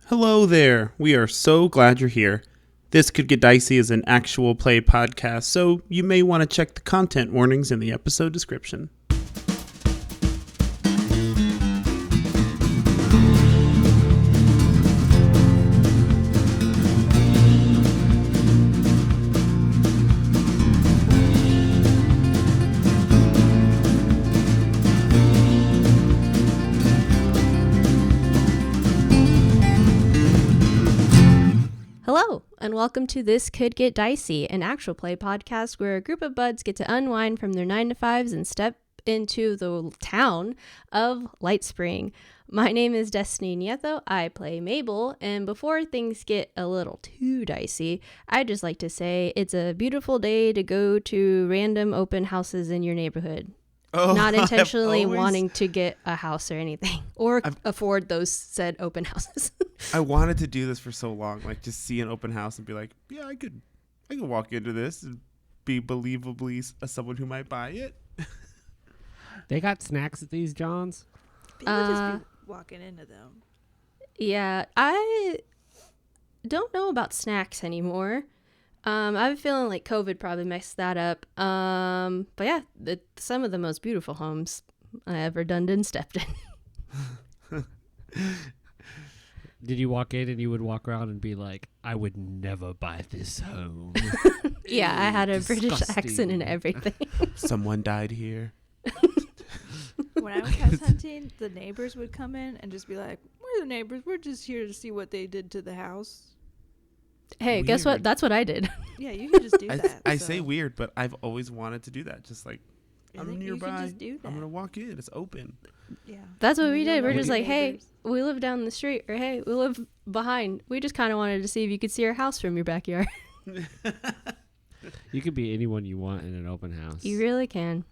Hello there. We are so glad you're here. This Could Get Dicey is an actual play podcast, so you may want to check the content warnings in the episode description. Hello, and welcome to This Could Get Dicey, an actual play podcast where a group of buds get to unwind from their 9-to-5s and step into the town of Light Spring. My name is Destiny Nieto. I play Mabel, and before things get a little too dicey, I'd just like to say it's a beautiful day to go to random open houses in your neighborhood. Not intentionally wanting to get a house or anything, or afford those said open houses. I wanted to do this for so long, like just see an open house and be like, yeah, I could walk into this and be believably someone who might buy it. They got snacks at these Johns? People just be walking into them. Yeah, I don't know about snacks anymore. I'm feeling like COVID probably messed that up. But yeah, some of the most beautiful homes I ever done and stepped in. Did you walk in and you would walk around and be like, I would never buy this home? Yeah, I had a Disgusting. British accent and everything. Someone died here. When I was house hunting, the neighbors would come in and just be like, we're the neighbors. We're just here to see what they did to the house. Hey, guess what? Weird. That's what I did. Yeah, you can just do that. I so. say weird, but I've always wanted to do that. Just like, I I'm think nearby. You can just do that. I'm going to walk in. It's open. Yeah. That's what we You don't did. know We're who just your like, hey, neighbors- we live down the street, or hey, we live behind. We just kind of wanted to see if you could see our house from your backyard. You could be anyone you want in an open house. You really can.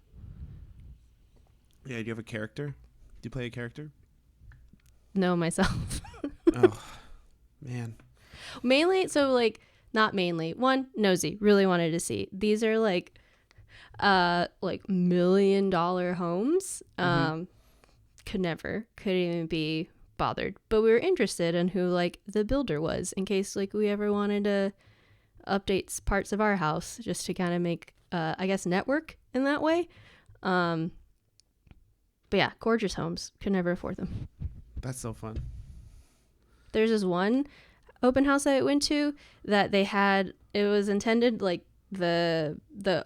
Yeah, do you have a character? Do you play a character? Know myself. Oh, man. Mainly, so like, not mainly. One, nosy. Really wanted to see. These are like $1 million homes. Couldn't even be bothered. But we were interested in who like the builder was, in case like we ever wanted to update parts of our house, just to kind of make I guess network in that way. But yeah, gorgeous homes. Could never afford them. That's so fun. There's this one open house I went to that they had, it was intended like the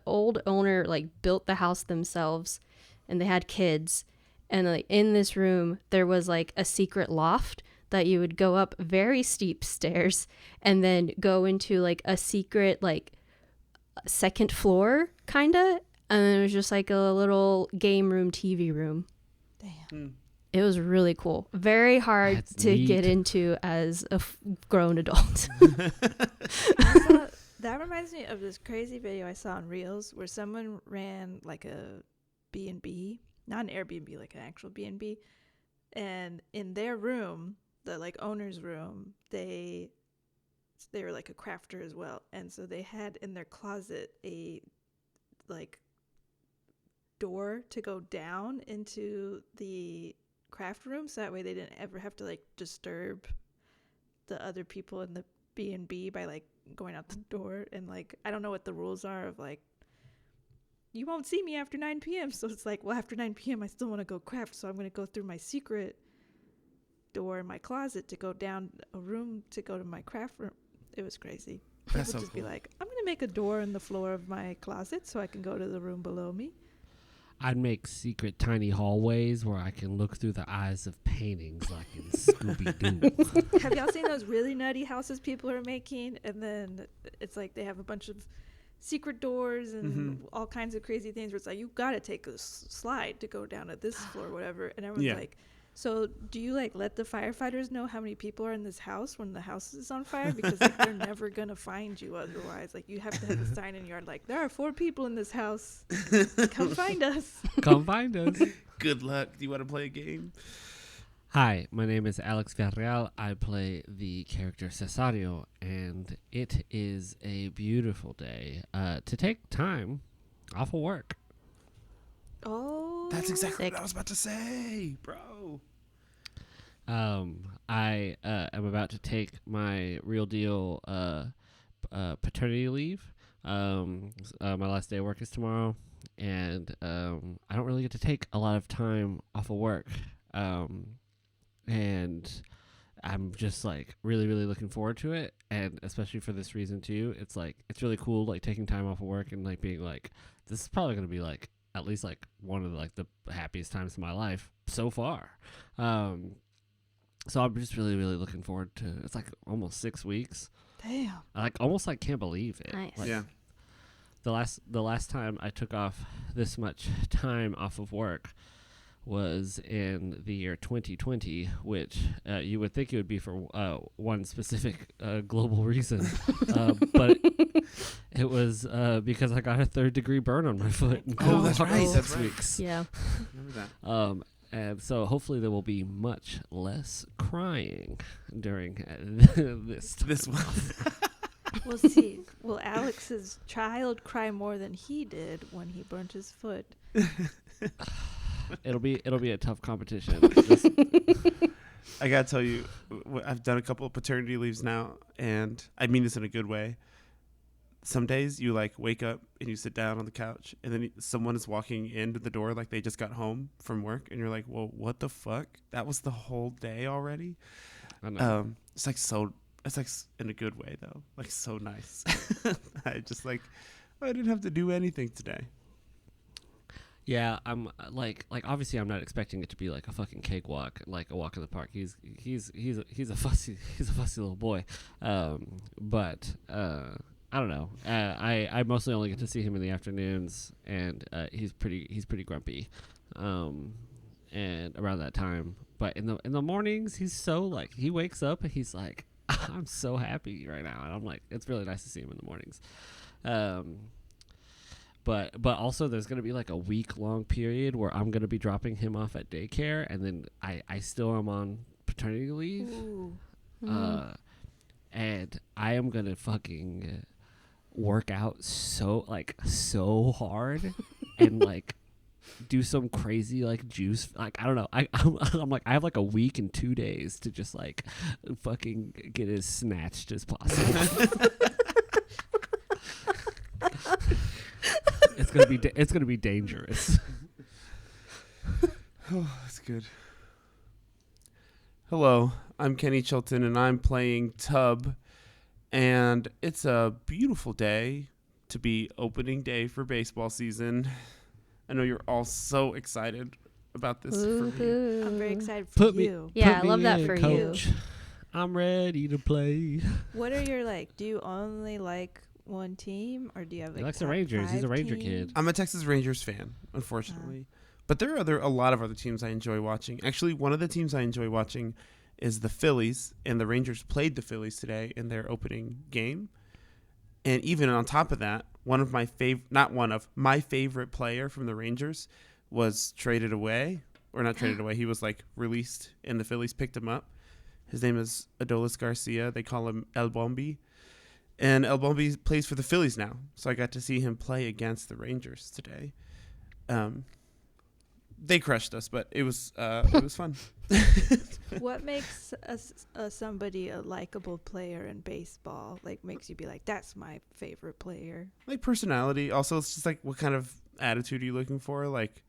old owner like built the house themselves, and they had kids, and like in this room there was like a secret loft that you would go up very steep stairs and then go into like a secret like second floor kinda, and then it was just like a little game room, TV room. Damn. It was really cool. Very hard That's to neat. get into as a grown adult. That reminds me of this crazy video I saw on Reels where someone ran like a B&B, not an Airbnb, like an actual B&B. And in their room, the like owner's room, they were like a crafter as well. And so they had in their closet a like door to go down into the craft room, so that way they didn't ever have to like disturb the other people in the B&B by like going out the door. And like I don't know what the rules are of like, you won't see me after 9 p.m. So it's like, well, after 9 p.m. I still want to go craft, so I'm going to go through my secret door in my closet to go down a room to go to my craft room. It was crazy. That's People so just cool. be like, I'm going to make a door in the floor of my closet so I can go to the room below me. I'd make secret tiny hallways where I can look through the eyes of paintings like in Scooby-Doo. Have y'all seen those really nutty houses people are making? And then it's like they have a bunch of secret doors and all kinds of crazy things where it's like, you got to take a slide to go down to this floor or whatever. And everyone's Yeah. like, so do you like let the firefighters know how many people are in this house when the house is on fire? Because like, they're never going to find you otherwise. Like you have to have a sign in your yard like, there are 4 people in this house. Come find us. Come find us. Good luck. Do you want to play a game? Hi, my name is Alex Villarreal. I play the character Cesario, and it is a beautiful day to take time off of work. Oh. That's exactly Sick. what I was about to say, bro. I am about to take my real deal paternity leave. My last day of work is tomorrow, and I don't really get to take a lot of time off of work. And I'm just like really, really looking forward to it, and especially for this reason too. It's like it's really cool, like taking time off of work and like being like, this is probably gonna be like at least like one of like the happiest times of my life so far. So I'm just really, really looking forward to. It's like almost 6 weeks. Damn. I like almost like can't believe it. Nice. Like, Yeah. The last time I took off this much time off of work was in the year 2020, which you would think it would be for one specific global reason, but it was because I got a 3rd-degree burn on my foot. And Oh, that's walked right. for That's 6 right. weeks. Yeah. Remember that. And so hopefully there will be much less crying during this time. This one. We'll see. Will Alex's child cry more than he did when he burnt his foot? It'll be a tough competition. I gotta tell you, I've done a couple of paternity leaves now, and I mean this in a good way. Some days you like wake up and you sit down on the couch, and then someone is walking into the door like they just got home from work, and you're like, "Well, what the fuck? That was the whole day already." I know. It's like so. It's like in a good way though, like so nice. I just like I didn't have to do anything today. Yeah, I'm like obviously I'm not expecting it to be like a fucking cakewalk, like a walk in the park. He's a fussy little boy, but I don't know. I mostly only get to see him in the afternoons, and he's pretty grumpy, and around that time. But in the mornings, he's so like he wakes up and he's like, I'm so happy right now, and I'm like, it's really nice to see him in the mornings. But also there's going to be like a week-long period where I'm going to be dropping him off at daycare, and then I still am on paternity leave. Ooh. And I am going to fucking work out so hard and like do some crazy like juice. Like, I don't know. I'm like, I have like a week and 2 days to just like fucking get as snatched as possible. It's gonna be dangerous. Oh, that's good. Hello, I'm Kenny Chilton, and I'm playing Tub. And it's a beautiful day to be opening day for baseball season. I know you're all so excited about this for me. Woohoo. I'm very excited for me- you. Yeah, I Put love me that in, for coach. you. I'm ready to play. What are your like? Do you only like one team, or do you have like He likes the top Rangers. He's a 5 Ranger teams? kid. I'm a Texas Rangers fan, unfortunately. But there are a lot of other teams I enjoy watching. Actually, one of the teams I enjoy watching is the Phillies, and the Rangers played the Phillies today in their opening game. And even on top of that, my favorite player from the Rangers was traded away, or not traded away. He was like released, and the Phillies picked him up. His name is Adolis Garcia. They call him El Bombi. And El Bombi plays for the Phillies now. So I got to see him play against the Rangers today. They crushed us, but it was fun. What makes somebody a likable player in baseball? Like makes you be like, that's my favorite player. Like personality. Also, it's just like what kind of attitude are you looking for? Like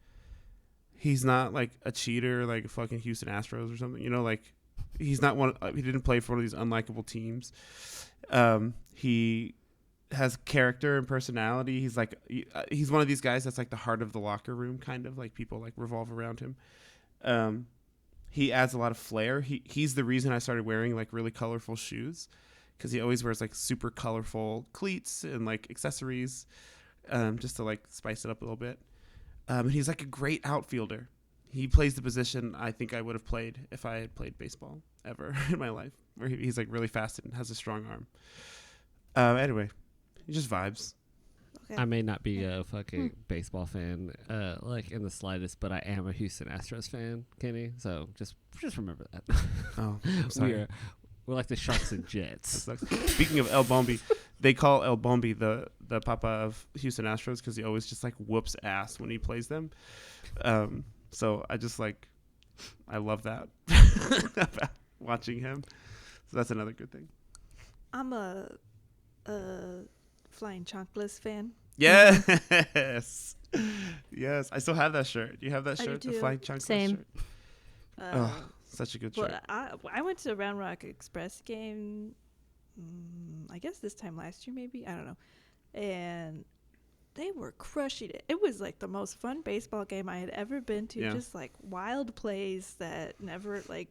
he's not like a cheater, like a fucking Houston Astros or something. You know, like he's not one. He didn't play for one of these unlikable teams. He has character and personality. He's like he's one of these guys that's like the heart of the locker room, kind of like people like revolve around him. He adds a lot of flair. He's the reason I started wearing like really colorful shoes, because he always wears like super colorful cleats and like accessories, just to like spice it up a little bit. He's like a great outfielder. He plays the position I think I would have played if I had played baseball ever in my life, where he's like really fast and has a strong arm. Anyway, he just vibes. Okay. I may not be a fucking baseball fan, like in the slightest, but I am a Houston Astros fan, Kenny. So just remember that. Oh, I'm sorry. We're like the Sharks and Jets. Speaking of El Bombi, they call El Bombi the papa of Houston Astros because he always just like whoops ass when he plays them. So I just like, I love that. about watching him. So that's another good thing. I'm a Flying Chonkless fan. Yes. Yes. I still have that shirt. Do you have that I do shirt? The too. Flying Chunkless Same. shirt? Oh, such a good shirt. Well, I went to a Round Rock Express game, I guess this time last year maybe, I don't know, and they were crushing it. It was like the most fun baseball game I had ever been to. Yeah. Just like wild plays that never like,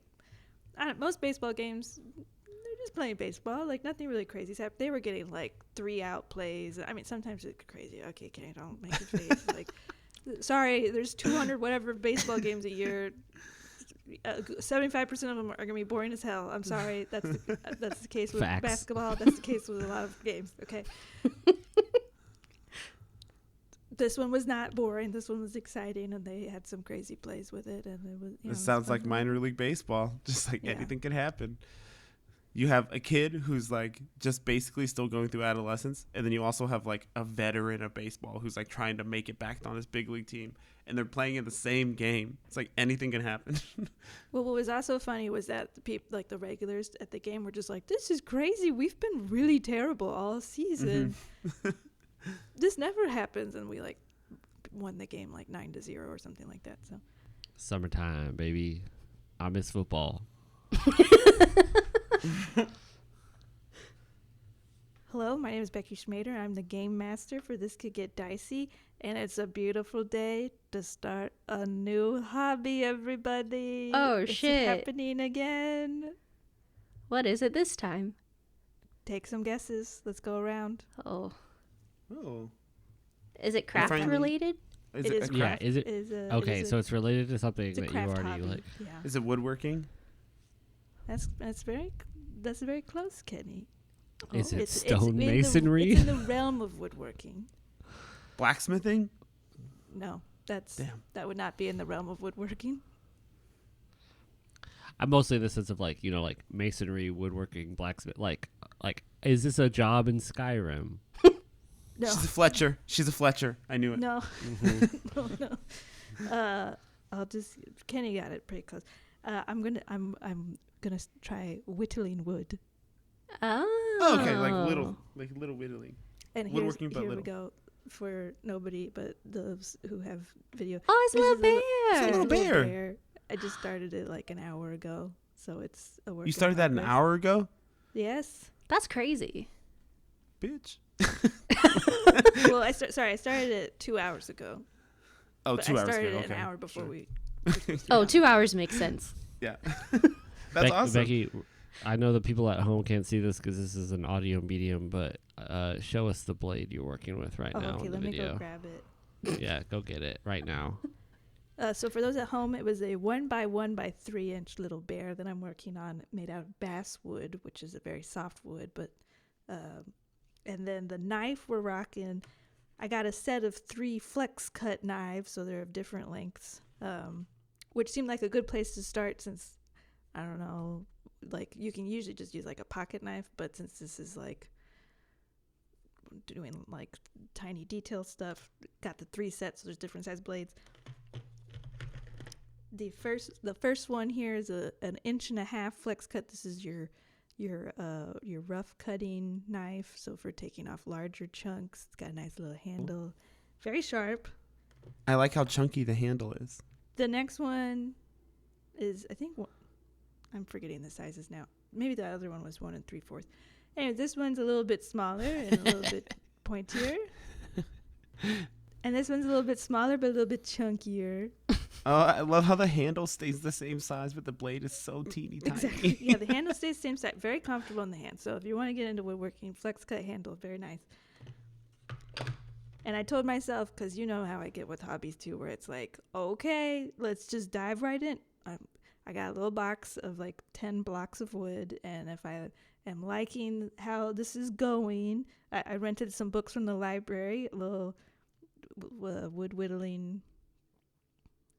most baseball games, they're just playing baseball, like nothing really crazy happened. They were getting like 3-out plays. I mean, sometimes it's crazy. Okay, don't make your face. Like, sorry, there's 200 whatever baseball games a year. 75% of them are going to be boring as hell. I'm sorry. That's the case with Facts. basketball. That's the case with a lot of games. Okay. This one was not boring. This one was exciting, and they had some crazy plays with it. And it was. This sounds like minor league baseball. Just like anything could happen. You have a kid who's like just basically still going through adolescence, and then you also have like a veteran of baseball who's like trying to make it back on his big league team, and they're playing in the same game. It's like anything can happen. Well, what was also funny was that the people, like the regulars at the game, were just like, "This is crazy. We've been really terrible all season. This never happens." And we like won the game like 9-0 or something like that. So Summertime, baby. I miss football. hello, my name is Becky Schmader. I'm the game master for This Could Get Dicey, and it's a beautiful day to start a new hobby, everybody. Oh, it's shit. happening again. What is it this time? Take some guesses. Let's go around. Oh. Oh. Is it craft finding- related? Is It it is a Yeah, craft? is it? It is a, Okay, it is so a, it's related to something it's a that you craft already hobby. like. Yeah. Is it woodworking? That's very close, Kenny. Is it It's stonemasonry? It's in the realm of woodworking. Blacksmithing? No, Damn. that would not be in the realm of woodworking. I'm mostly in the sense of like, you know, like masonry, woodworking, blacksmith. Like, is this a job in Skyrim? No, She's a Fletcher. I knew it. no, Mm-hmm. no. I'll just. Kenny got it pretty close. I'm gonna try whittling wood. Oh. Oh, okay, like little whittling. And Woodworking, but here little. we go for nobody but those who have video. Oh, it's a little This is bear. It's a little bear. I just started it like an hour ago, so it's a work. You in started that an progress. hour ago? Yes. That's crazy. Bitch. Well, I started it 2 hours ago. Oh, But 2 I hours started ago. it Okay. an hour before Sure. we. Oh, 2 hours makes sense. Yeah. That's awesome. Becky, I know the people at home can't see this because this is an audio medium, but show us the blade you're working with right Oh, now okay. in the Let me video. go grab it. Yeah, go get it right now. So for those at home, it was a 1x1 by 3 inch little bear that I'm working on, made out of basswood, which is a very soft wood. But and then the knife we're rocking, I got a set of 3 flex cut knives, so they're of different lengths, which seemed like a good place to start since, I don't know, like you can usually just use like a pocket knife, but since this is like doing like tiny detail stuff, got the 3 sets, so there's different size blades. The first one here is an 1.5 inch flex cut. This is your rough cutting knife, so for taking off larger chunks. It's got a nice little handle, very sharp. I like how chunky the handle is. The next one is, I think, I'm forgetting the sizes now. Maybe the other one was 1 3/4. Anyway, this one's a little bit smaller and a little bit pointier. And this one's a little bit smaller but a little bit chunkier. Oh, I love how the handle stays the same size, but the blade is so teeny tiny. Exactly. Yeah, the handle stays the same size. Very comfortable in the hand. So if you want to get into woodworking, flex cut handle, very nice. And I told myself, because you know how I get with hobbies too, where it's like, okay, let's just dive right in. I got a little box of like 10 blocks of wood, and if I am liking how this is going, I rented some books from the library, little wood whittling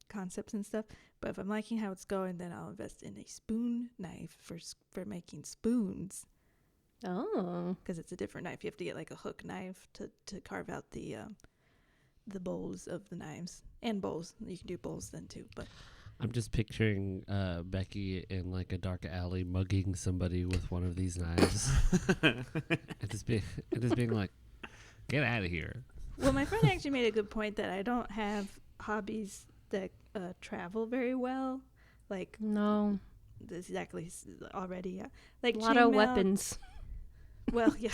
concepts and stuff. But if I'm liking how it's going, then I'll invest in a spoon knife for making spoons, Oh. because it's a different knife. You have to get like a hook knife to carve out the bowls of the knives, and bowls. You can do bowls then too. But I'm just picturing Becky in like a dark alley mugging somebody with one of these knives, and just being like, "Get out of here." Well, my friend actually made a good point that I don't have hobbies that travel very well. Like, No. exactly, already, yeah. Like A lot of chainmail- weapons. Well, yeah.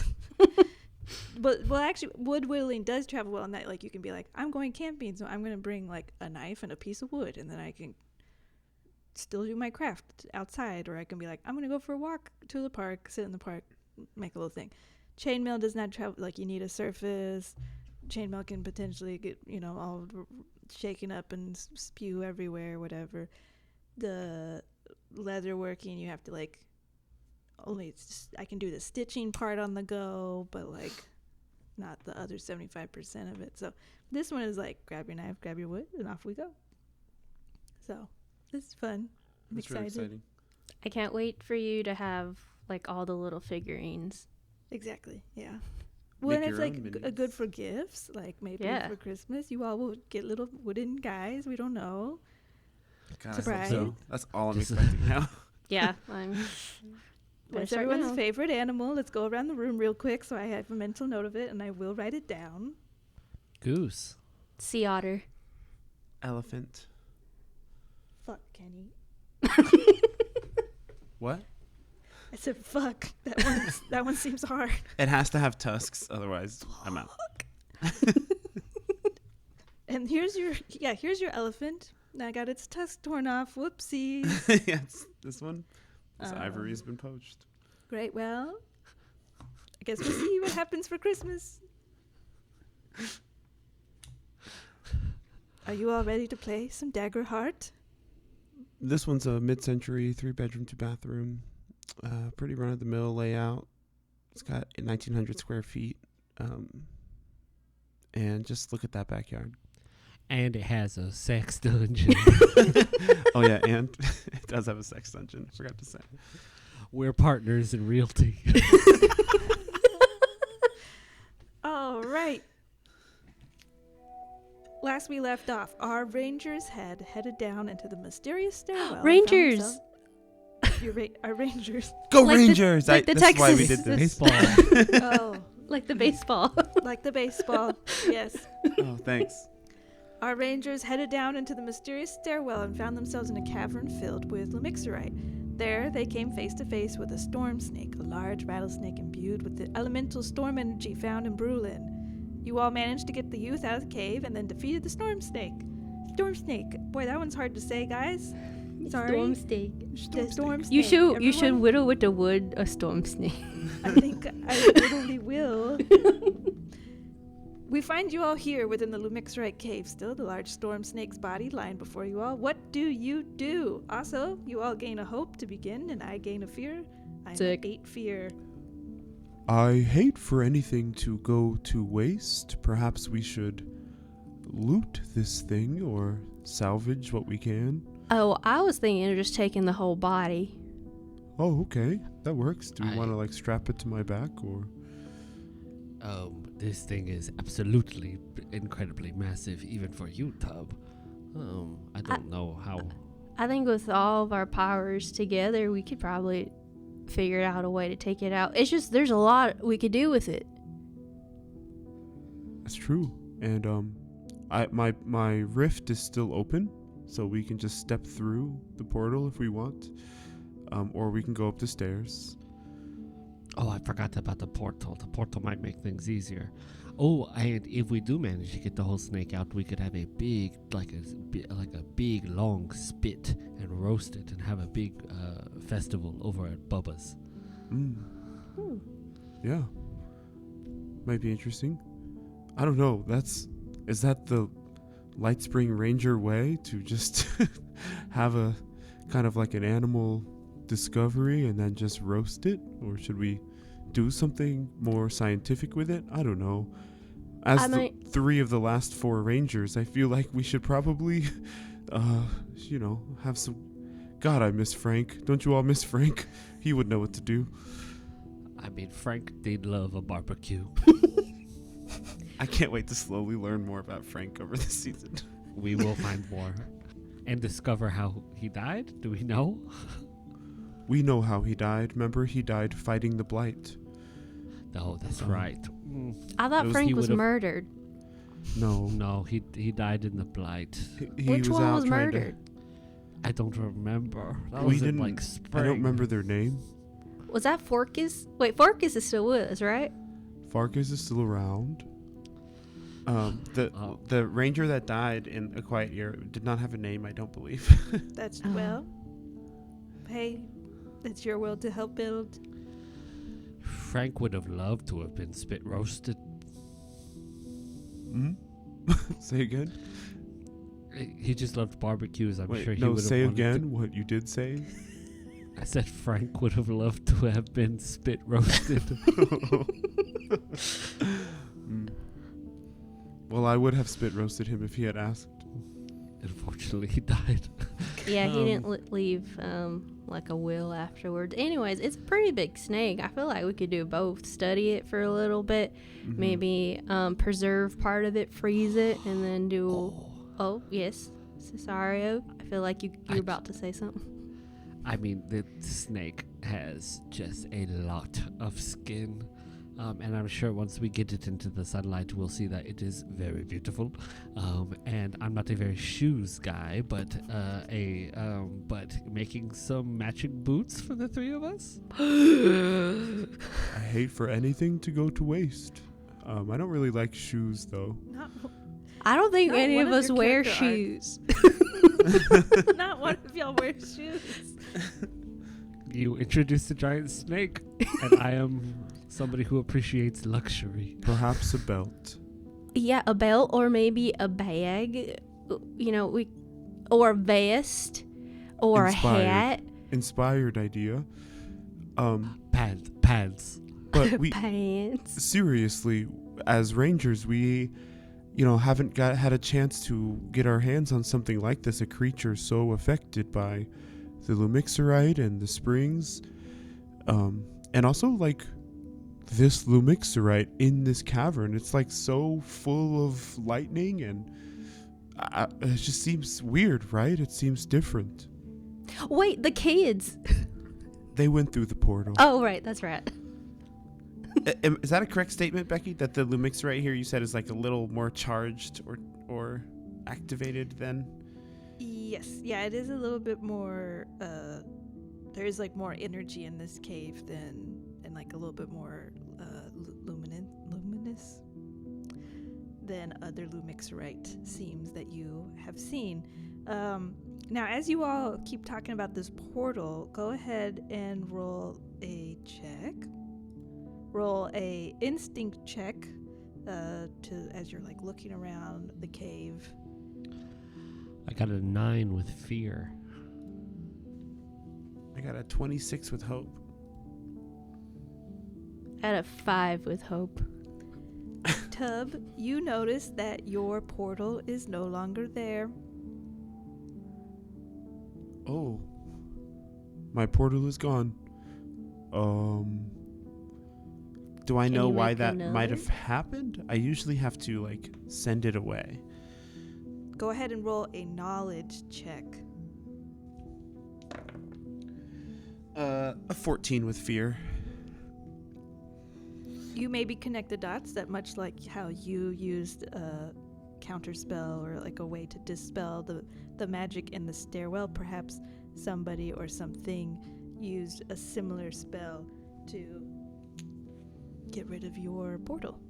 But actually, wood whittling does travel well in that, like, you can be like, I'm going camping, so I'm going to bring, like, a knife and a piece of wood, and then I can still do my craft outside, or I can be like, I'm going to go for a walk to the park, sit in the park, make a little thing. Chainmail does not travel, like, you need a surface. Chainmail can potentially get, all shaken up and spew everywhere, whatever. The leather working, you have to, like, I can do the stitching part on the go, but, like, not the other 75% of it. So this one is like, grab your knife, grab your wood, and off we go. So this is fun. I'm That's really excited. exciting. I can't wait for you to have like all the little figurines. Exactly. Yeah. Well, and Make it's your like own a good minis. for gifts, like maybe Yeah. for Christmas. You all will get little wooden guys. We don't know. God, I hope Surprise. so. That's all I'm Just- expecting now. Yeah, I'm. What's start everyone's now. favorite animal? Let's go around the room real quick so I have a mental note of it, and I will write it down. Goose. Sea otter. Elephant. Fuck, Kenny. What? I said fuck. That one seems hard. It has to have tusks, otherwise I'm out. And here's your elephant. Now I got its tusk torn off. Whoopsies. Yeah, it's this one. This ivory has been poached. Great. Well, I guess we'll see what happens for Christmas. Are you all ready to play some Dagger Heart? This one's a mid-century 3-bedroom, 2-bathroom. Pretty run-of-the-mill layout. It's got 1,900 square feet. And just look at that backyard. And it has a sex dungeon. Oh, yeah, and it does have a sex dungeon. I forgot to say. We're partners in realty. All right. Last we left off, our rangers had headed down into the mysterious stairwell. and found Rangers! themselves- our rangers. Go Like the- Rangers! like the This is why we Texas- did this. Baseball. Oh, Like the baseball. like the baseball. Yes. Oh, thanks. Our rangers headed down into the mysterious stairwell and found themselves in a cavern filled with lumixorite. There, they came face to face with a storm snake, a large rattlesnake imbued with the elemental storm energy found in Brulin. You all managed to get the youth out of the cave and then defeated the storm snake. Storm snake. Boy, that one's hard to say, guys. Sorry. Storm snake. The storm snake. You should Everyone? whittle with the wood a storm snake. I think I literally will. We find you all here within the Lumixorite cave still, the large storm snake's body lying before you all. What do you do? Also, you all gain a hope to begin, and I gain a fear. I'm Sick. at 8 fear. I hate for anything to go to waste. Perhaps we should loot this thing or salvage what we can. Oh, I was thinking of just taking the whole body. Oh, okay. That works. Do we want to like strap it to my back or? This thing is absolutely incredibly massive, even for you, Tub. I don't know how. I think with all of our powers together, we could probably figure out a way to take it out. It's just there's a lot we could do with it. That's true. And my rift is still open, so we can just step through the portal if we want, or we can go up the stairs. Oh, I forgot about the portal. The portal might make things easier. Oh, and if we do manage to get the whole snake out, we could have a big, like a big long spit and roast it and have a big festival over at Bubba's. Yeah. Might be interesting. I don't know. Is that the Lightspring Ranger way to just have a kind of like an animal discovery and then just roast it? Or should we do something more scientific with it? I don't know. As three of the last 4 Rangers, I feel like we should probably, have some... God, I miss Frank. Don't you all miss Frank? He would know what to do. I mean, Frank did love a barbecue. I can't wait to slowly learn more about Frank over this season. We will find more. and discover how he died? Do we know? We know how he died. Remember, he died fighting the blight. No, that's right. I thought He Frank was would've- murdered. No, he died in the blight. He Which was one out was trying murdered? I don't remember. That We was in didn't- like spring. I don't remember their name. Was that Forkus? Wait, Forkus is still with us, right? Farkas is still around. The ranger that died in A Quiet Year did not have a name, I don't believe. That's, Oh. well, hey, it's your world to help build. Frank would have loved to have been spit roasted. Say again? He just loved barbecues. I'm Wait, sure he no, would have say wanted again what you did say. I said Frank would have loved to have been spit roasted. Well, I would have spit roasted him if he had asked. Unfortunately, he died. Yeah, he didn't leave like a will afterwards. Anyways, it's a pretty big snake. I feel like we could do both. Study it for a little bit, maybe preserve part of it, freeze it, and then do. Oh yes, Cesario. I feel like you're about to say something. I mean, the snake has just a lot of skin. And I'm sure once we get it into the sunlight, we'll see that it is very beautiful. And I'm not a very shoes guy, but but making some matching boots for the three of us. I hate for anything to go to waste. I don't really like shoes, though. I don't think Not any one of of us your wear character shoes. Not one of y'all wear shoes. You introduced a giant snake, and I am somebody who appreciates luxury. Perhaps a belt. Yeah, a belt or maybe a bag. You know, or a vest or Inspired. a hat. Inspired idea. Pants. But we Pants. seriously, as rangers, we, haven't had a chance to get our hands on something like this. A creature so affected by the Lumixorite and the springs, and also like this Lumixorite in this cavern. It's like so full of lightning, and it just seems weird, right? It seems different. Wait, the kids. They went through the portal. Oh, right, that's right. Is that a correct statement, Becky? That the Lumixorite here you said is like a little more charged or activated than? Yes, yeah, it is a little bit more. There is like more energy in this cave and like a little bit more luminous than other Lumixorite seams that you have seen. Now, as you all keep talking about this portal, go ahead and roll a check. Roll a instinct check as you're like looking around the cave. I got a 9 with fear. I got a 26 with hope. At a 5 with hope. Tub, you notice that your portal is no longer there. Oh, my portal is gone. Do I Can know you why make that another? might have happened? I usually have to like send it away. Go ahead and roll a knowledge check. A 14 with fear. You maybe connect the dots that much like how you used a counterspell or like a way to dispel the magic in the stairwell, perhaps somebody or something used a similar spell to get rid of your portal.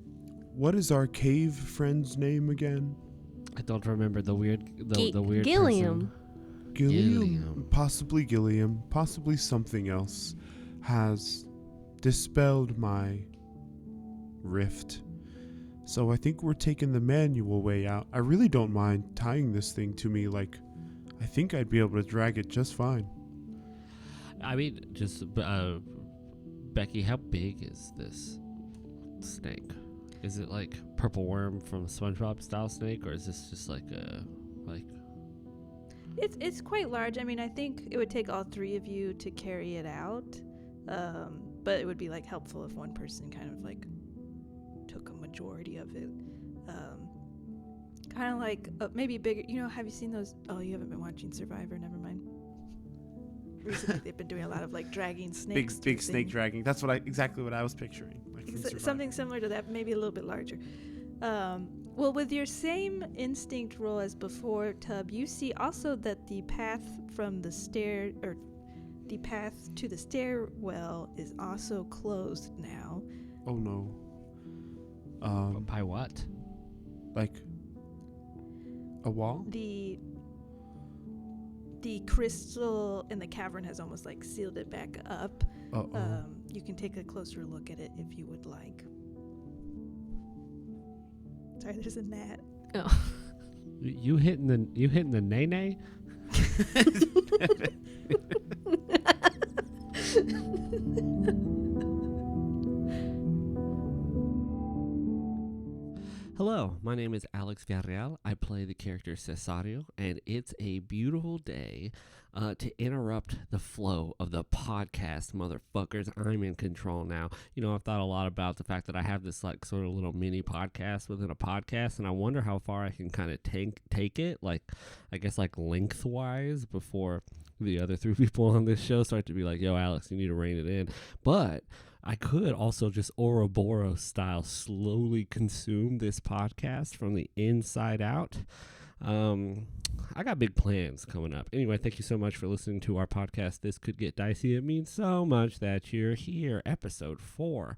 What is our cave friend's name again? I don't remember the weird weird Gilliam. person. Gilliam. Possibly Gilliam. Possibly something else has dispelled my rift. So I think we're taking the manual way out. I really don't mind tying this thing to me. Like, I think I'd be able to drag it just fine. I mean, just Becky, how big is this snake? Is it like purple worm from SpongeBob style snake, or is this just like a like? It's quite large. I mean, I think it would take all three of you to carry it out, but it would be like helpful if one person kind of like took a majority of it, Kind of like maybe bigger. You know, have you seen those? Oh, you haven't been watching Survivor. Never mind. Recently, they've been doing a lot of like dragging snakes. Big snake dragging. That's exactly what I was picturing. Like from Survivor. Something similar to that, maybe a little bit larger. Well, with your same instinct roll as before, Tub, you see also that the path from the the path to the stairwell is also closed now. Oh no. By what? Like a wall? The crystal in the cavern has almost like sealed it back up. You can take a closer look at it if you would like. Sorry, there's a gnat. Oh. You hitting the nay? Hello, my name is Alex Villarreal. I play the character Cesario, and it's a beautiful day to interrupt the flow of the podcast, motherfuckers. I'm in control now. You know, I've thought a lot about the fact that I have this like sort of little mini podcast within a podcast, and I wonder how far I can kind of take it, like I guess like lengthwise before the other three people on this show start to be like, yo, Alex, you need to rein it in. But I could also just Ouroboros style slowly consume this podcast from the inside out. I got big plans coming up. Anyway, thank you so much for listening to our podcast. This could get dicey. It means so much that you're here. Episode 4.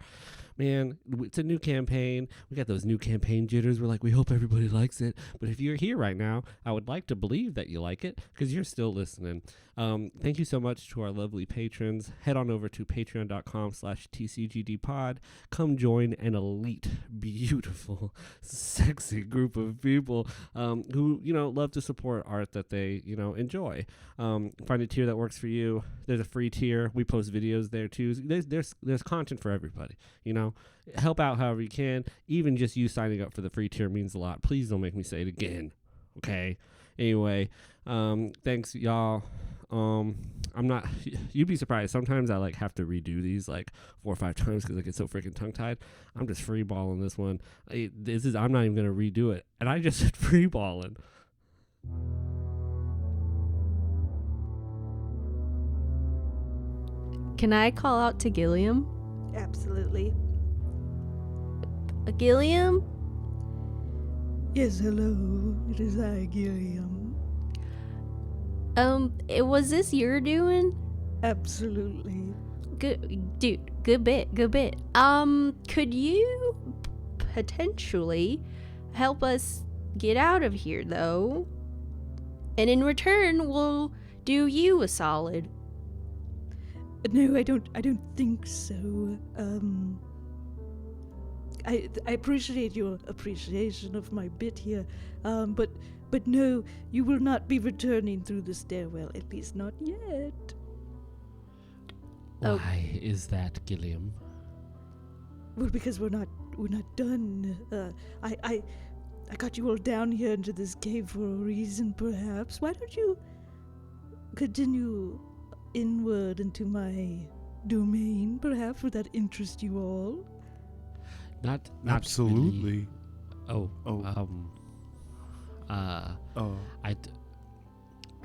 Man, it's a new campaign. We got those new campaign jitters. We're like, we hope everybody likes it. But if you're here right now, I would like to believe that you like it because you're still listening. Thank you so much to our lovely patrons. Head on over to patreon.com/TCGDpod. Come join an elite, beautiful, sexy group of people who, you know, love to support art that they, you know, enjoy. Find a tier that works for you. There's a free tier. We post videos there too. There's content for everybody, you know. Help out however you can. Even just you signing up for the free tier means a lot. Please don't make me say it again. Okay. Anyway, thanks y'all. I'm not, you'd be surprised. Sometimes I like have to redo these like 4 or 5 times because I get so freaking tongue tied. I'm just free balling this one. I'm not even going to redo it. And I just said free balling. Can I call out to Gilliam? Absolutely. Gilliam? Yes, hello. It is I, Gilliam. Was this your doing? Absolutely. Good, dude. Good bit. Could you potentially help us get out of here, though? And in return, we'll do you a solid. No, I don't think so. I appreciate your appreciation of my bit here, but no, you will not be returning through the stairwell, at least not yet. Why is that, Gilliam? Well, because we're not done. I got you all down here into this cave for a reason, perhaps. Why don't you continue inward into my domain, perhaps? Would that interest you all? Not Absolutely. Really.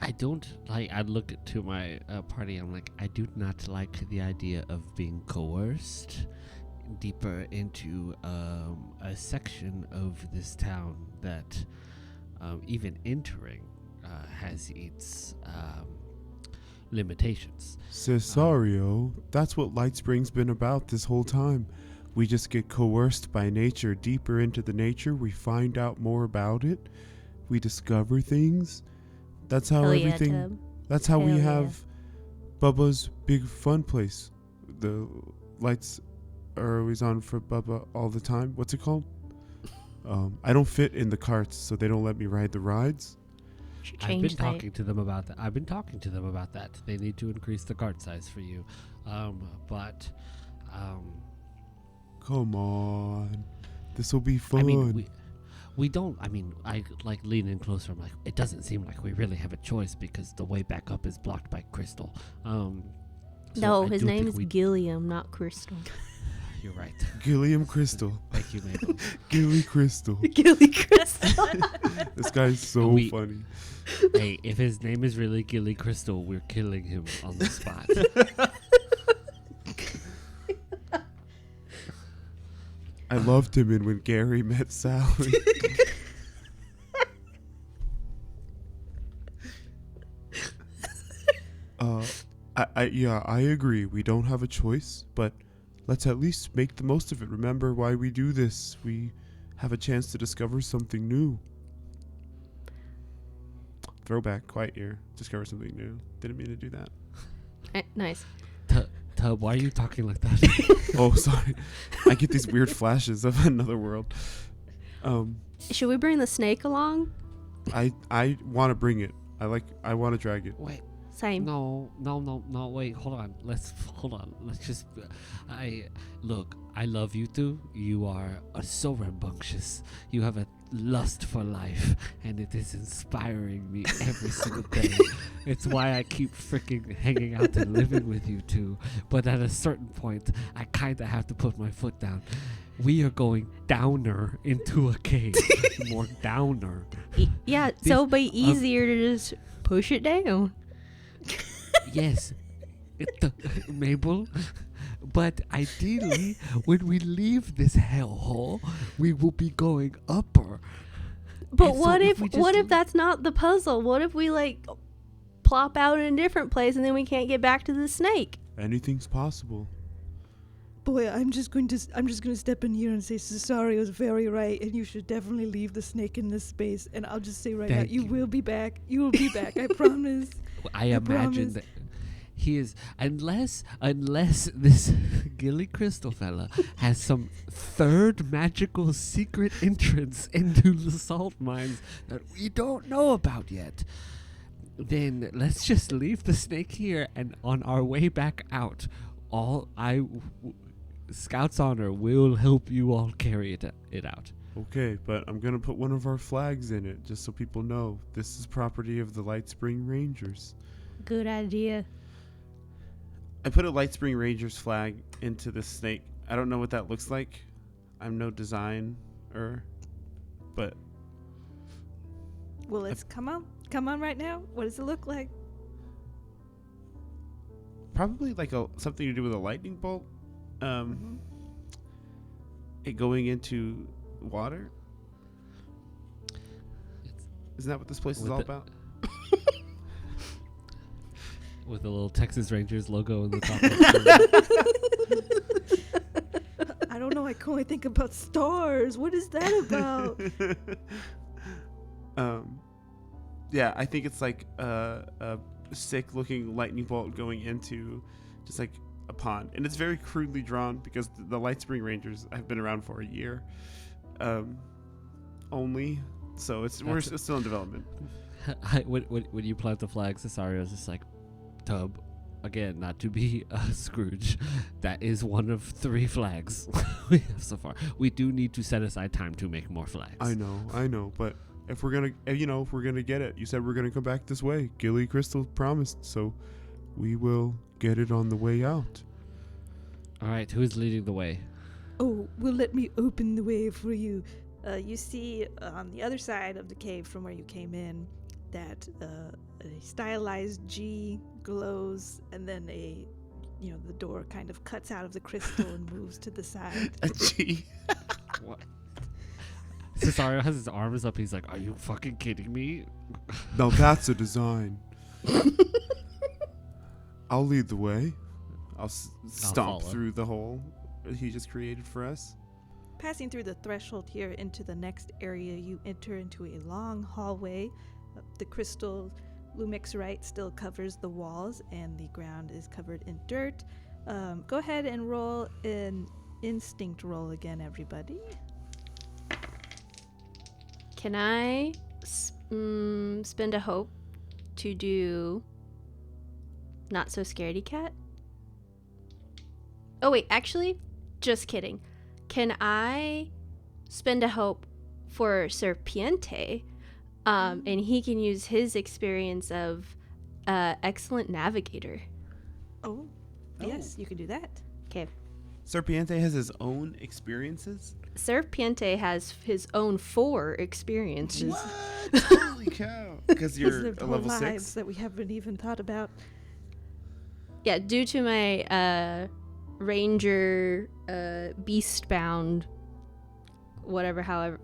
I don't like. I look to my party. I'm like, I do not like the idea of being coerced deeper into a section of this town that even entering has its limitations. Cesario, that's what Lightspring's been about this whole time. We just get coerced by nature deeper into the nature. We find out more about it. We discover things. That's how everything. Yeah, that's how we Hell have Bubba's big fun place. The lights are always on for Bubba all the time. What's it called? I don't fit in the carts, so they don't let me ride the rides. I've been talking to them about that. They need to increase the cart size for you. Come on. This will be fun. I mean, we don't. I mean, I like lean in closer. I'm like, it doesn't seem like we really have a choice because the way back up is blocked by Crystal. No, his name is Gilliam, not Crystal. You're right. Gilliam Crystal. Thank you, Mabel. Gilly Crystal. Gilly Crystal. This guy's so funny. Hey, if his name is really Gilly Crystal, we're killing him on the spot. I loved him in When Gary Met Sally. I agree. We don't have a choice, but let's at least make the most of it. Remember why we do this. We have a chance to discover something new. Throwback, quiet ear. Discover something new. Didn't mean to do that. Nice. Tub, why are you talking like that? Oh, sorry. I get these weird flashes of another world. Should we bring the snake along? I want to bring it. I want to drag it. Wait. Same. No, wait, hold on. Let's just, look, I love you two. You are so rambunctious. You have a lust for life, and it is inspiring me every single day. It's why I keep freaking hanging out and living with you two. But at a certain point, I kind of have to put my foot down. We are going downer into a cave. More downer. Yeah, so it'll be easier to just push it down. Yes, Mabel. But ideally, when we leave this hellhole, we will be going upper. But And what so if that's not the puzzle? What if we like plop out in a different place and then we can't get back to the snake? Anything's possible. Boy, I'm just going to step in here and say Cesario was very right, and you should definitely leave the snake in this space. And I'll just say right now, you will be back. You will be back. I promise. I imagine that he is, unless this Gilly Crystal fella has some third magical secret entrance into the salt mines that we don't know about yet. Then let's just leave the snake here, and on our way back out, Scout's Honor will help you all carry it out. Okay, but I'm going to put one of our flags in it just so people know this is property of the Light Spring Rangers. Good idea. I put a Light Spring Rangers flag into this snake. I don't know what that looks like. I'm no designer, but... Well, let's come on right now. What does it look like? Probably like something to do with a lightning bolt. It going into water. Isn't that what this place is all about? With the little Texas Rangers logo in the top. I don't know. I can only think about stars. What is that about? Yeah, I think it's like a sick-looking lightning bolt going into just like a pond, and it's very crudely drawn because the Light Spring Rangers have been around for a year, only. So we're still in development. When you plant the flag, Cesario's just like, Tub, again, not to be Scrooge, that is one of 3 flags we have so far. We do need to set aside time to make more flags. I know, but if we're gonna get it, you said we're gonna come back this way. Gilly Crystal promised, so we will get it on the way out. All right, who's leading the way? Oh, well, let me open the way for you. You see on the other side of the cave from where you came in that a stylized G glows, and then the door kind of cuts out of the crystal and moves to the side. A G. What? Cesario has his arms up. He's like, "Are you fucking kidding me?" Now that's a design. I'll lead the way. I'll stomp through the hole he just created for us. Passing through the threshold here into the next area, you enter into a long hallway. The crystal lumixerite still covers the walls, and the ground is covered in dirt. Go ahead and roll an instinct roll again, everybody. Can I spend a hope to do not so scaredy cat? Oh wait, actually, just kidding. Can I spend a hope for Serpiente? And he can use his experience of excellent navigator. Oh, yes, you can do that. Okay. Serpiente has his own experiences? Serpiente has his own 4 experiences. What? Holy cow. Because He's you're lived a whole level lives 6? that we haven't even thought about. Yeah, due to my ranger beastbound, whatever, however,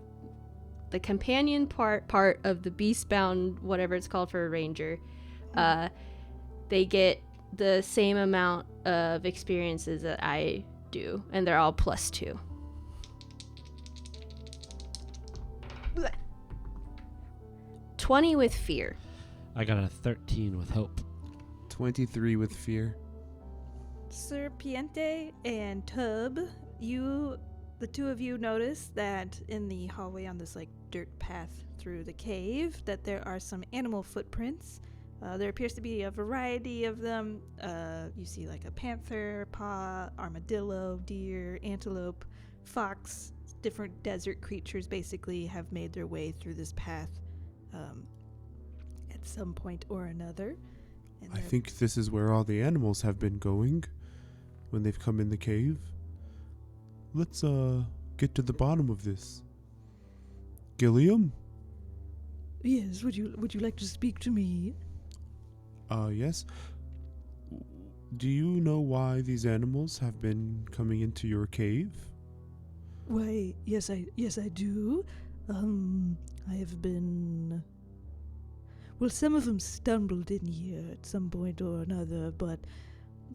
the companion part of the beastbound, whatever it's called for a ranger, they get the same amount of experiences that I do, and they're all +2. Blech. 20 with fear. I got a 13 with hope. 23 with fear. Serpiente and Tub, the two of you notice that in the hallway on this like dirt path through the cave that there are some animal footprints. There appears to be a variety of them. You see like a panther, paw, armadillo, deer, antelope, fox. Different desert creatures basically have made their way through this path at some point or another. And I think this is where all the animals have been going when they've come in the cave. Let's get to the bottom of this. Gilliam? Yes, would you like to speak to me? Yes. Do you know why these animals have been coming into your cave? Why, yes I do. I have been... Well, some of them stumbled in here at some point or another, but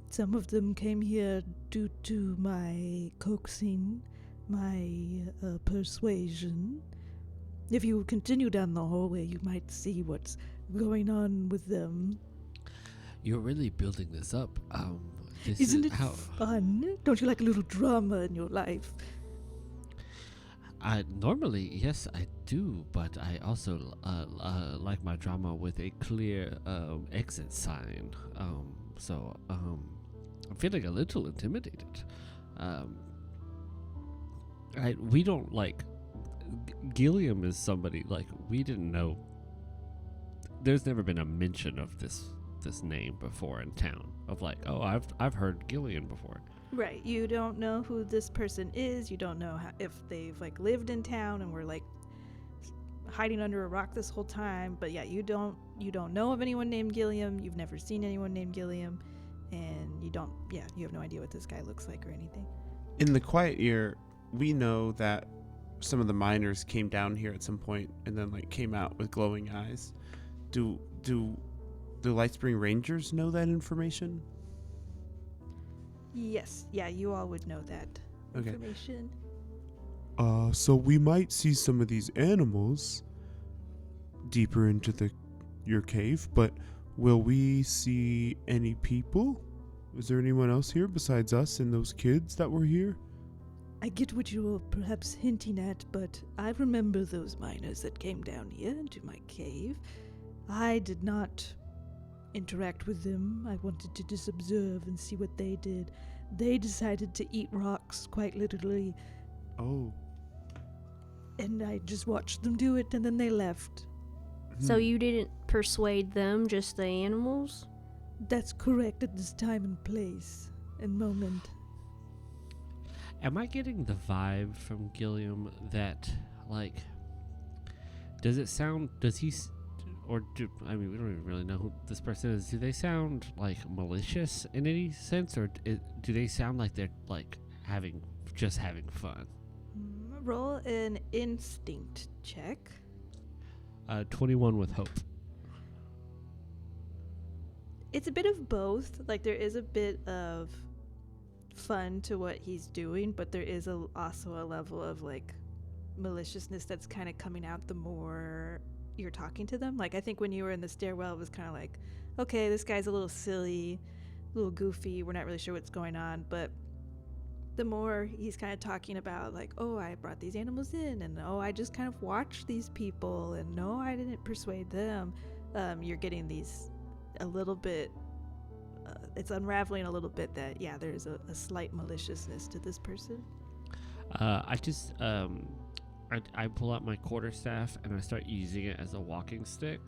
some of them came here due to my coaxing, my persuasion. If you continue down the hallway, you might see what's going on with them. You're really building this up. Isn't it fun? Don't you like a little drama in your life? Normally, yes, I do, but I also like my drama with a clear exit sign. So I'm feeling a little intimidated. We don't like... Gilliam is somebody, like, we didn't know... There's never been a mention of this name before in town. Of like, oh, I've heard Gillian before. Right, you don't know who this person is. You don't know if they've like lived in town and were like hiding under a rock this whole time. But yeah, you don't know of anyone named Gilliam. You've never seen anyone named Gilliam, and you have no idea what this guy looks like or anything. In the quiet ear, we know that some of the miners came down here at some point and then like came out with glowing eyes. Do the Lightspring Rangers know that information? Yes, yeah, you all would know that Okay. information. So we might see some of these animals deeper into your cave, but will we see any people? Is there anyone else here besides us and those kids that were here? I get what you're perhaps hinting at, but I remember those miners that came down here into my cave. I did not interact with them. I wanted to just observe and see what they did. They decided to eat rocks, quite literally. Oh. And I just watched them do it, and then they left. So you didn't persuade them, just the animals? That's correct at this time and place and moment. Am I getting the vibe from Gilliam that, like, does he, we don't even really know who this person is. Do they sound, like, malicious in any sense, or do they sound like they're, like, having fun? Roll an instinct check. 21 with hope. It's a bit of both. Like, there is a bit of fun to what he's doing, but there is also a level of, like, maliciousness that's kind of coming out the more you're talking to them. Like, I think when you were in the stairwell, it was kind of like, okay, this guy's a little silly, a little goofy, we're not really sure what's going on. But the more he's kind of talking about, like, oh, I brought these animals in, and oh, I just kind of watched these people, and no, I didn't persuade them, you're getting these a little bit, it's unraveling a little bit that, yeah, there's a slight maliciousness to this person. I pull out my quarterstaff and I start using it as a walking stick,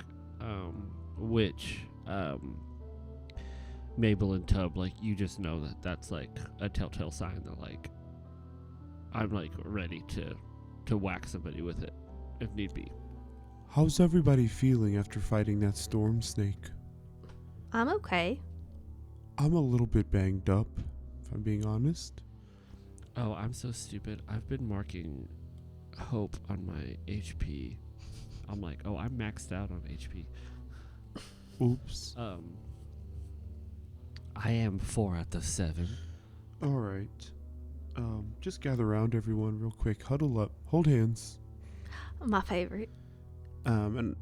which Mabel and Tub, like, you just know that that's like a telltale sign that like I'm like ready to whack somebody with it if need be. How's everybody feeling after fighting that storm snake? I'm okay. I'm a little bit banged up, if I'm being honest. Oh, I'm so stupid. I've been marking hope on my HP. I'm like, oh, I'm maxed out on HP. Oops. I am 4 out of 7. All right. Just gather around, everyone, real quick. Huddle up. Hold hands. My favorite. And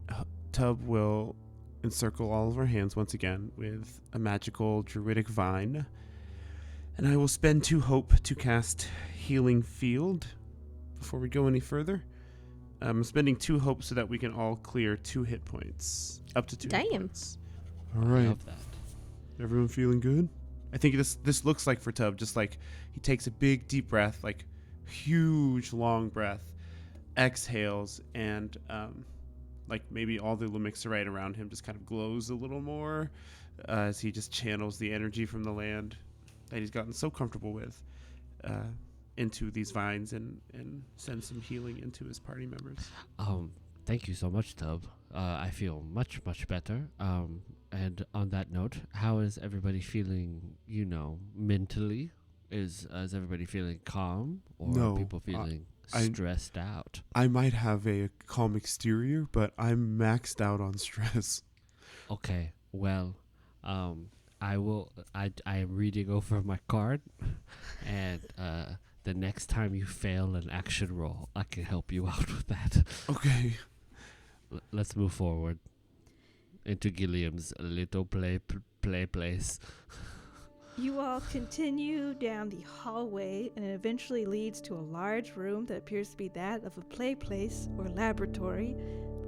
Tub will encircle all of our hands once again with a magical druidic vine. And I will spend 2 hope to cast Healing Field before we go any further. I'm spending 2 hope so that we can all clear 2 hit points. Up to 2 hit Damn. points. All I right. love that. Everyone feeling good? I think this looks like for Tub, just like he takes a big deep breath, like huge long breath, exhales, and like maybe all the Lumixorite around him just kind of glows a little more as he just channels the energy from the land that he's gotten so comfortable with into these vines and sends some healing into his party members. Thank you so much, Tub. I feel much, much better. And on that note, how is everybody feeling, mentally? Is everybody feeling calm? Or No, are people feeling stressed out? I might have a calm exterior, but I'm maxed out on stress. Okay, well, I am reading over my card, and the next time you fail an action roll, I can help you out with that. Okay. Let's move forward into Gilliam's little play place. You all continue down the hallway, and it eventually leads to a large room that appears to be that of a play place or laboratory.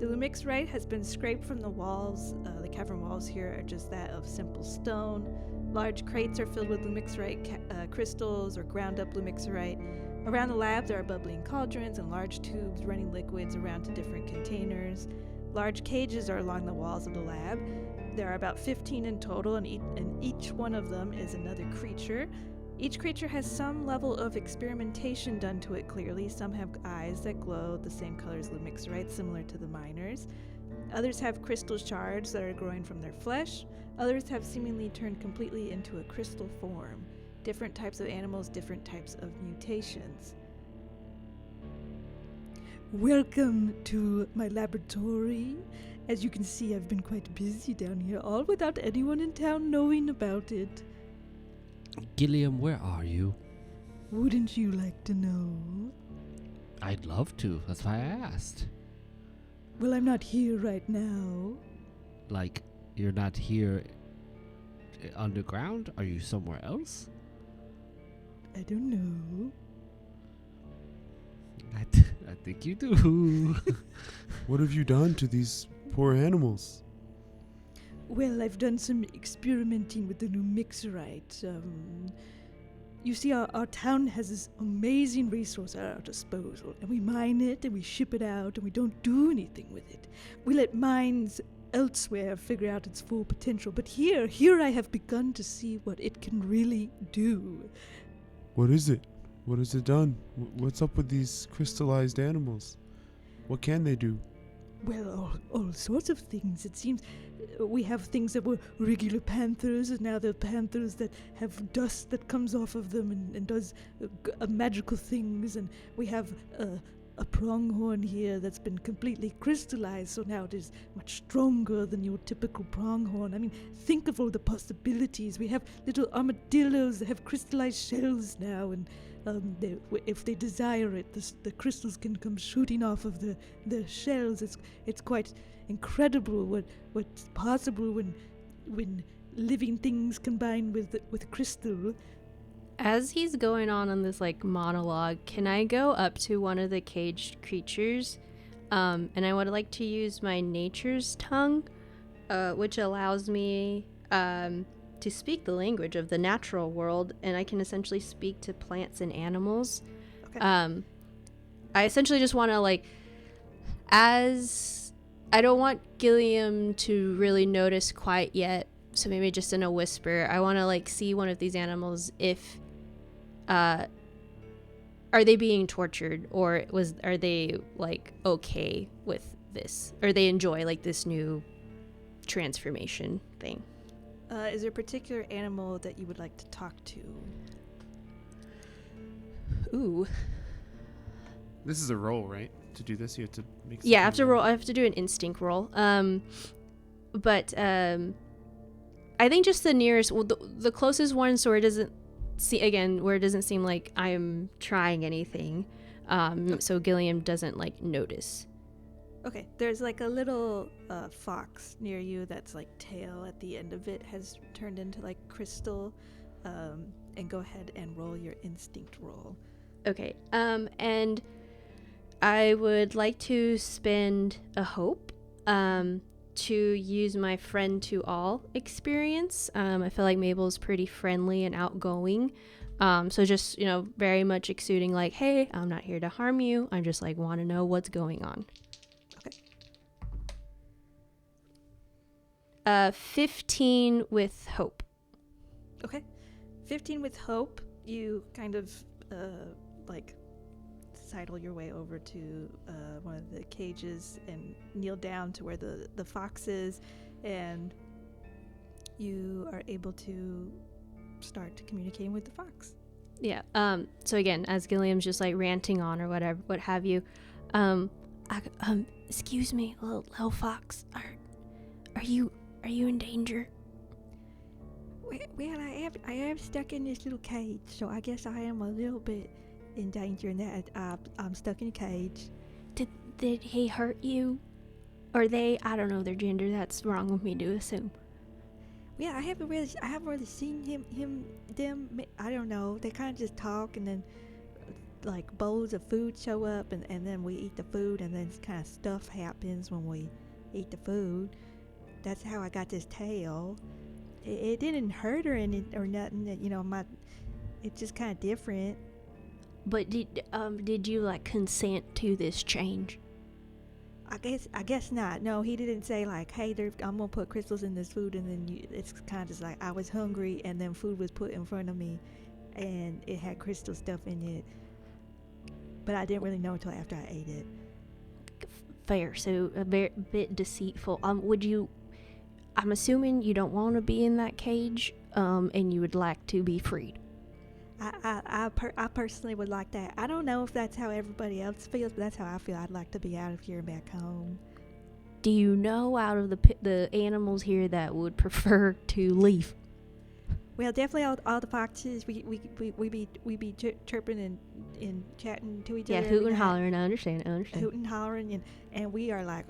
The Lumixorite has been scraped from the walls. The cavern walls here are just that of simple stone. Large crates are filled with Lumixorite crystals or ground up Lumixorite. Around the lab, there are bubbling cauldrons and large tubes running liquids around to different containers. Large cages are along the walls of the lab. There are about 15 in total, and each one of them is another creature. Each creature has some level of experimentation done to it clearly. Some have eyes that glow the same color as Lumixorite, similar to the miners. Others have crystal shards that are growing from their flesh. Others have seemingly turned completely into a crystal form. Different types of animals, different types of mutations. Welcome to my laboratory. As you can see, I've been quite busy down here, all without anyone in town knowing about it. Gilliam, where are you? Wouldn't you like to know? I'd love to. That's why I asked. Well, I'm not here right now. Like, you're not here underground? Are you somewhere else? I don't know. I think you do. What have you done to these poor animals? Well, I've done some experimenting with the Lumixorite. You see, our town has this amazing resource at our disposal, and we mine it, and we ship it out, and we don't do anything with it. We let mines elsewhere figure out its full potential, but here I have begun to see what it can really do. What is it? What has it done? What's up with these crystallized animals? What can they do? Well, all sorts of things. It seems we have things that were regular panthers, and now they're panthers that have dust that comes off of them and does magical things. And we have a pronghorn here that's been completely crystallized, so now it is much stronger than your typical pronghorn. I mean, think of all the possibilities. We have little armadillos that have crystallized shells now, and if they desire it, the crystals can come shooting off of the shells. It's quite incredible what's possible when living things combine with crystal. As he's going on this like monologue, can I go up to one of the caged creatures? And I would like to use my nature's tongue, which allows me to speak the language of the natural world, and I can essentially speak to plants and animals. Okay. I essentially just want to I don't want Gilliam to really notice quite yet so maybe just in a whisper, I want to like see one of these animals if are they being tortured, or are they like okay with this, or they enjoy like this new transformation thing. Is there a particular animal that you would like to talk to? Ooh. This is a roll, right? To do this, you have to make. Yeah, I have to roll. I have to do an instinct roll. But I think just the nearest, well, the closest one, so where it doesn't where it doesn't seem like I'm trying anything. So Gilliam doesn't like notice. Okay, there's like a little fox near you that's like tail at the end of it has turned into like crystal. And go ahead and roll your instinct roll. Okay. And I would like to spend a hope to use my friend to all experience. I feel like Mabel's pretty friendly and outgoing. So just, very much exuding like, hey, I'm not here to harm you. I just like want to know what's going on. Okay. 15 with hope. Okay. 15 with hope. You kind of like sidle your way over to one of the cages and kneel down to where the fox is, and you are able to start communicating with the fox. Yeah. So again, as Gilliam's just like ranting on or whatever, what have you, excuse me, little fox, are you in danger? Well, I am stuck in this little cage, so I guess I am a little bit in danger in that I'm stuck in a cage. Did he hurt you? Or they? I don't know their gender. That's wrong of me to assume. Yeah, I haven't really seen them. I don't know. They kind of just talk, and then like bowls of food show up, and then we eat the food, and then kind of stuff happens when we eat the food. That's how I got this tail. It didn't hurt or nothing. It's just kind of different. But did you like consent to this change? I guess not. No, he didn't say like, hey, I'm gonna put crystals in this food, and then it's kind of just like I was hungry, and then food was put in front of me, and it had crystal stuff in it. But I didn't really know until after I ate it. Fair. So a bit deceitful. I'm assuming you don't want to be in that cage, and you would like to be freed. I personally would like that. I don't know if that's how everybody else feels, but that's how I feel. I'd like to be out of here and back home. Do you know out of the animals here that would prefer to leave? Well, definitely all the foxes. We be chirping and chatting to each other. Yeah, hooting and hollering. I understand. Hooting and hollering, and we are like,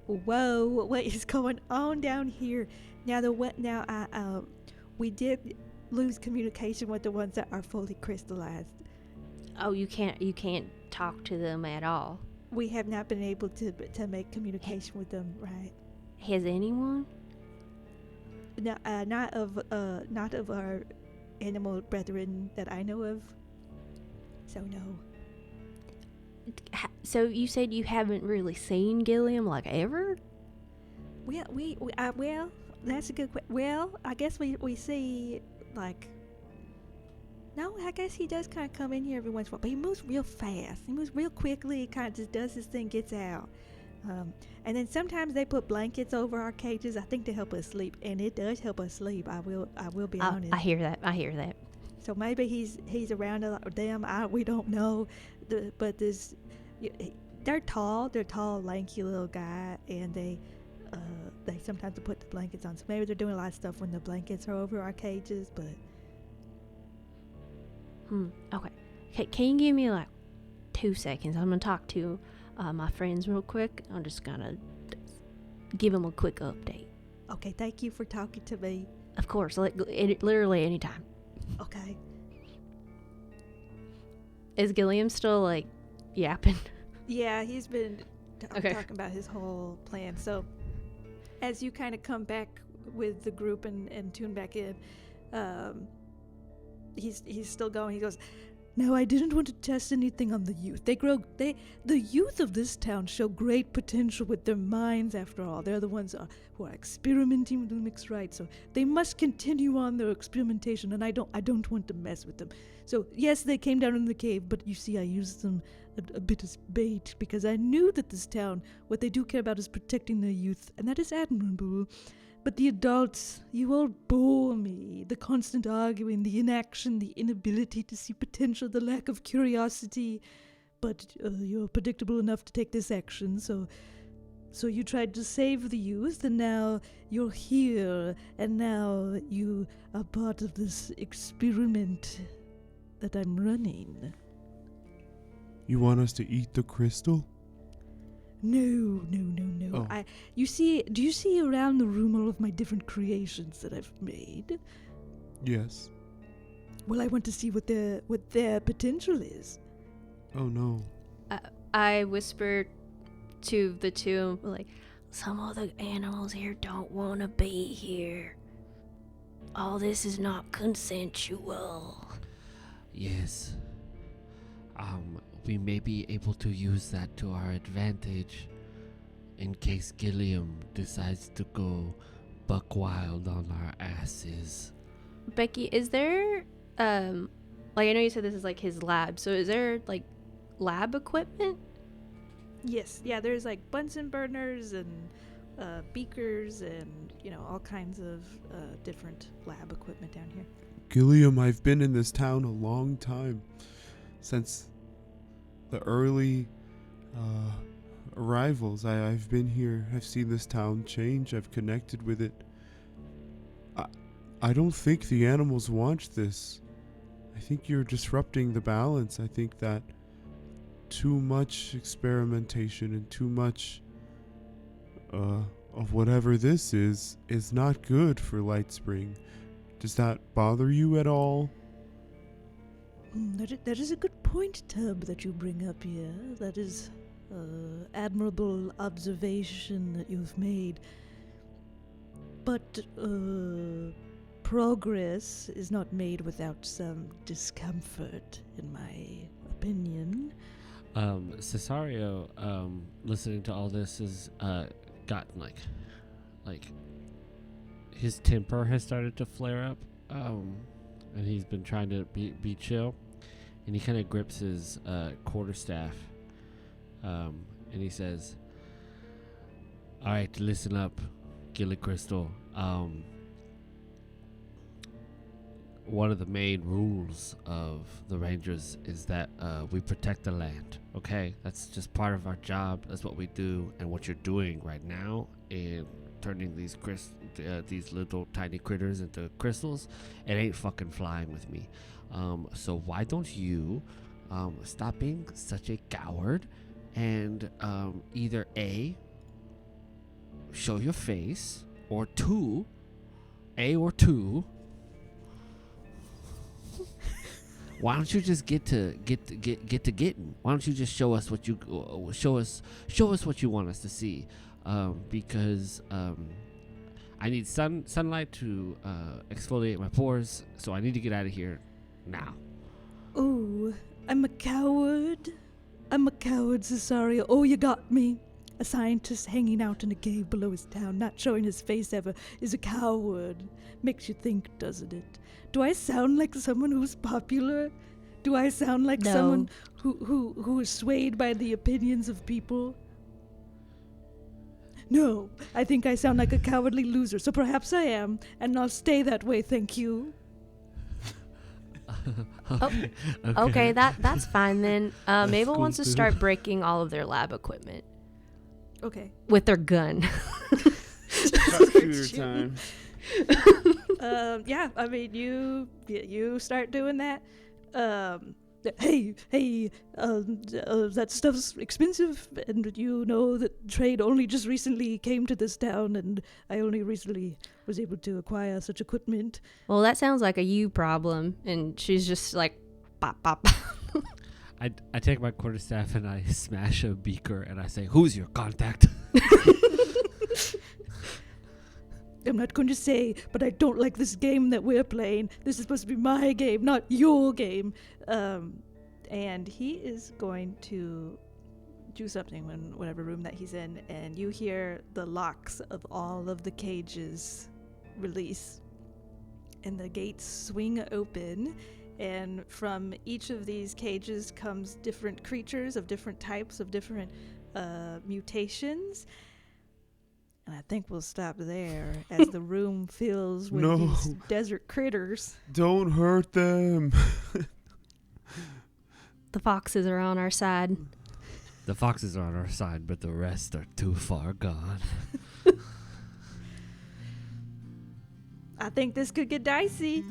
whoa, what is going on down here? We did lose communication with the ones that are fully crystallized. Oh, you can't talk to them at all. We have not been able to make communication with them, right? Has anyone? No, not of our animal brethren that I know of. So no. So you said you haven't really seen Gilliam like ever? Well, that's a good question. Well, I guess we see like. No, I guess he does kind of come in here every once in a while, but he moves real fast. He moves real quickly. He kind of just does his thing, gets out. And then sometimes they put blankets over our cages, I think to help us sleep, and it does help us sleep. I will be honest. I hear that. So maybe he's around them. We don't know. But they're tall, lanky little guy, and they sometimes put the blankets on. So maybe they're doing a lot of stuff when the blankets are over our cages. But Okay. Can you give me like 2 seconds? I'm gonna talk to my friends real quick. I'm just gonna give them a quick update. Okay, thank you for talking to me. Of course, literally anytime. Okay. Is Gilliam still like yapping? Yeah, he's been Okay. talking about his whole plan. So as you kind of come back with the group and tune back in, he's still going. He goes, Now, I didn't want to test anything on the youth. The youth of this town show great potential with their minds, after all. They're the ones who are experimenting with the mixed rites, so they must continue on their experimentation, and I don't want to mess with them. So, yes, they came down in the cave, but you see, I used them a bit as bait, because I knew that this town, what they do care about is protecting their youth, and that is admirable. But the adults, you all bore me. The constant arguing, the inaction, the inability to see potential, the lack of curiosity. But you're predictable enough to take this action, so you tried to save the youth, and now you're here, and now you are part of this experiment that I'm running. You want us to eat the crystal? No. Oh. Do you see around the room all of my different creations that I've made? Yes. Well, I want to see what their potential is. Oh no. I whisper to the two, like, some of the animals here don't want to be here. All this is not consensual. Yes. We may be able to use that to our advantage in case Gilliam decides to go buck wild on our asses. Becky, is there, like, I know you said this is like his lab, so is there like lab equipment? Yes, yeah, there's like Bunsen burners and beakers and, all kinds of different lab equipment down here. Gilliam, I've been in this town a long time. Since the early arrivals, I've been here. I've seen this town change. I've connected with it. I don't think the animals want this. I think you're disrupting the balance. I think that too much experimentation and too much of whatever this is not good for Lightspring. Does that bother you at all? That is a good point, Tub, that you bring up here. That is admirable observation that you've made. But progress is not made without some discomfort, in my opinion. Cesario, listening to all this, has gotten like his temper has started to flare up, and he's been trying to be chill, and he kind of grips his quarterstaff, and he says, "All right, listen up, Gilly Crystal. One of the main rules of the Rangers is that we protect the land. Okay, that's just part of our job. That's what we do. And what you're doing right now in turning these little tiny critters into crystals, it ain't fucking flying with me. So why don't you stop being such a coward and either A, show your face, or two, why don't you just get to getting? Why don't you just show us what you show us what you want us to see? Because I need sunlight to exfoliate my pores, so I need to get out of here now. Oh, I'm a coward, Cesario. Oh, you got me. A scientist hanging out in a cave below his town, not showing his face ever, is a coward. Makes you think, doesn't it? Do I sound like someone who's popular? Do I sound like someone who is swayed by the opinions of people? No, I think I sound like a cowardly loser, so perhaps I am, and I'll stay that way, thank you. Okay, that's fine then. Mabel wants to start breaking all of their lab equipment. Okay. With their gun. Shooter time. Yeah, I mean, you start doing that. Hey, that stuff's expensive, and you know that trade only just recently came to this town, and I only recently was able to acquire such equipment. Well, that sounds like a you problem, and she's just like, pop, pop. I take my quarterstaff and I smash a beaker and I say, "Who's your contact?" I'm not going to say, but I don't like this game that we're playing. This is supposed to be my game, not your game. And he is going to do something in whatever room that he's in, and you hear the locks of all of the cages release. And the gates swing open, and from each of these cages comes different creatures of different types, of different mutations. And I think we'll stop there as the room fills with these desert critters. Don't hurt them. The foxes are on our side. The foxes are on our side, but the rest are too far gone. I think this could get dicey.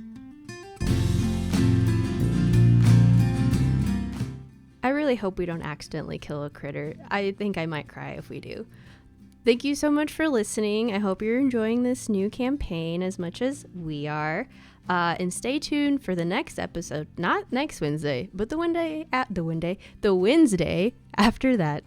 I really hope we don't accidentally kill a critter. I think I might cry if we do. Thank you so much for listening. I hope you're enjoying this new campaign as much as we are. And stay tuned for the next episode. Not next Wednesday, but the Wednesday after that.